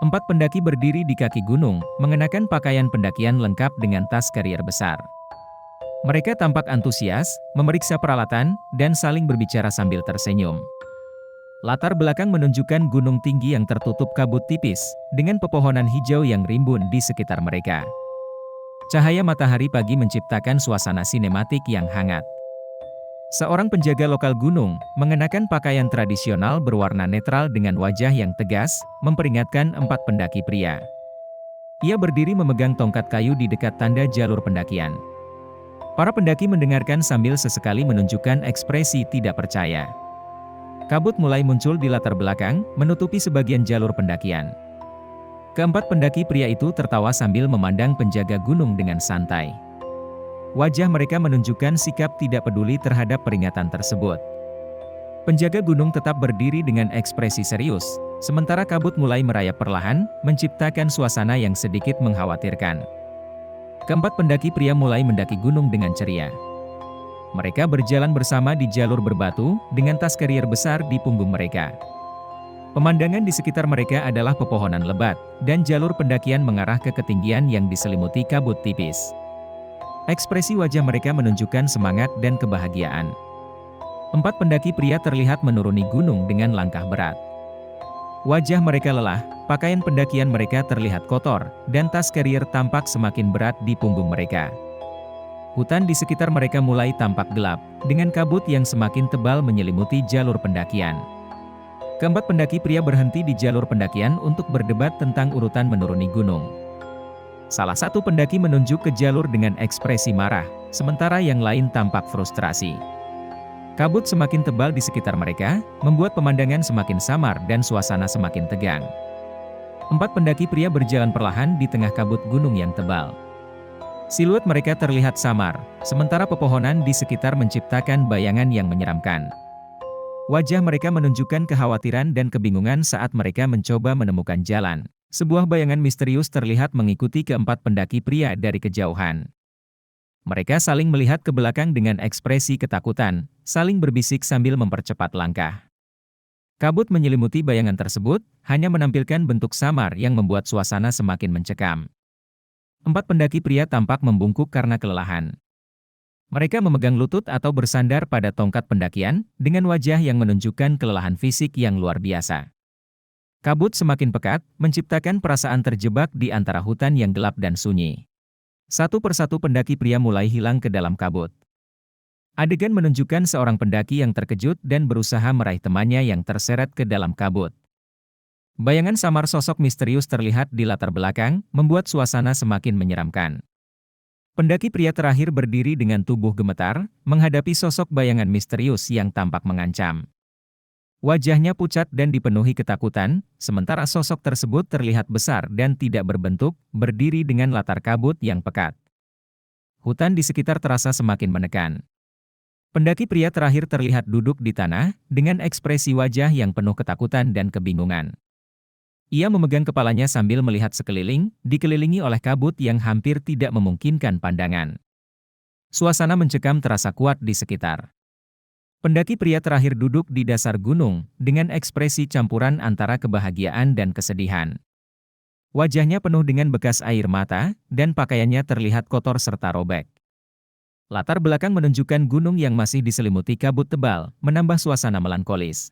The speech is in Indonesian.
Empat pendaki berdiri di kaki gunung, mengenakan pakaian pendakian lengkap dengan tas karier besar. Mereka tampak antusias, memeriksa peralatan, dan saling berbicara sambil tersenyum. Latar belakang menunjukkan gunung tinggi yang tertutup kabut tipis, dengan pepohonan hijau yang rimbun di sekitar mereka. Cahaya matahari pagi menciptakan suasana sinematik yang hangat. Seorang penjaga lokal gunung, mengenakan pakaian tradisional berwarna netral dengan wajah yang tegas, memperingatkan empat pendaki pria. Ia berdiri memegang tongkat kayu di dekat tanda jalur pendakian. Para pendaki mendengarkan sambil sesekali menunjukkan ekspresi tidak percaya. Kabut mulai muncul di latar belakang, menutupi sebagian jalur pendakian. Keempat pendaki pria itu tertawa sambil memandang penjaga gunung dengan santai. Wajah mereka menunjukkan sikap tidak peduli terhadap peringatan tersebut. Penjaga gunung tetap berdiri dengan ekspresi serius, sementara kabut mulai merayap perlahan, menciptakan suasana yang sedikit mengkhawatirkan. Keempat pendaki pria mulai mendaki gunung dengan ceria. Mereka berjalan bersama di jalur berbatu, dengan tas karier besar di punggung mereka. Pemandangan di sekitar mereka adalah pepohonan lebat, dan jalur pendakian mengarah ke ketinggian yang diselimuti kabut tipis. Ekspresi wajah mereka menunjukkan semangat dan kebahagiaan. Empat pendaki pria terlihat menuruni gunung dengan langkah berat. Wajah mereka lelah, pakaian pendakian mereka terlihat kotor, dan tas karier tampak semakin berat di punggung mereka. Hutan di sekitar mereka mulai tampak gelap, dengan kabut yang semakin tebal menyelimuti jalur pendakian. Keempat pendaki pria berhenti di jalur pendakian untuk berdebat tentang urutan menuruni gunung. Salah satu pendaki menunjuk ke jalur dengan ekspresi marah, sementara yang lain tampak frustrasi. Kabut semakin tebal di sekitar mereka, membuat pemandangan semakin samar dan suasana semakin tegang. Empat pendaki pria berjalan perlahan di tengah kabut gunung yang tebal. Siluet mereka terlihat samar, sementara pepohonan di sekitar menciptakan bayangan yang menyeramkan. Wajah mereka menunjukkan kekhawatiran dan kebingungan saat mereka mencoba menemukan jalan. Sebuah bayangan misterius terlihat mengikuti keempat pendaki pria dari kejauhan. Mereka saling melihat ke belakang dengan ekspresi ketakutan, saling berbisik sambil mempercepat langkah. Kabut menyelimuti bayangan tersebut, hanya menampilkan bentuk samar yang membuat suasana semakin mencekam. Empat pendaki pria tampak membungkuk karena kelelahan. Mereka memegang lutut atau bersandar pada tongkat pendakian, dengan wajah yang menunjukkan kelelahan fisik yang luar biasa. Kabut semakin pekat, menciptakan perasaan terjebak di antara hutan yang gelap dan sunyi. Satu persatu pendaki pria mulai hilang ke dalam kabut. Adegan menunjukkan seorang pendaki yang terkejut dan berusaha meraih temannya yang terseret ke dalam kabut. Bayangan samar sosok misterius terlihat di latar belakang, membuat suasana semakin menyeramkan. Pendaki pria terakhir berdiri dengan tubuh gemetar, menghadapi sosok bayangan misterius yang tampak mengancam. Wajahnya pucat dan dipenuhi ketakutan, sementara sosok tersebut terlihat besar dan tidak berbentuk, berdiri dengan latar kabut yang pekat. Hutan di sekitar terasa semakin menekan. Pendaki pria terakhir terlihat duduk di tanah, dengan ekspresi wajah yang penuh ketakutan dan kebingungan. Ia memegang kepalanya sambil melihat sekeliling, dikelilingi oleh kabut yang hampir tidak memungkinkan pandangan. Suasana mencekam terasa kuat di sekitar. Pendaki pria terakhir duduk di dasar gunung, dengan ekspresi campuran antara kebahagiaan dan kesedihan. Wajahnya penuh dengan bekas air mata, dan pakaiannya terlihat kotor serta robek. Latar belakang menunjukkan gunung yang masih diselimuti kabut tebal, menambah suasana melankolis.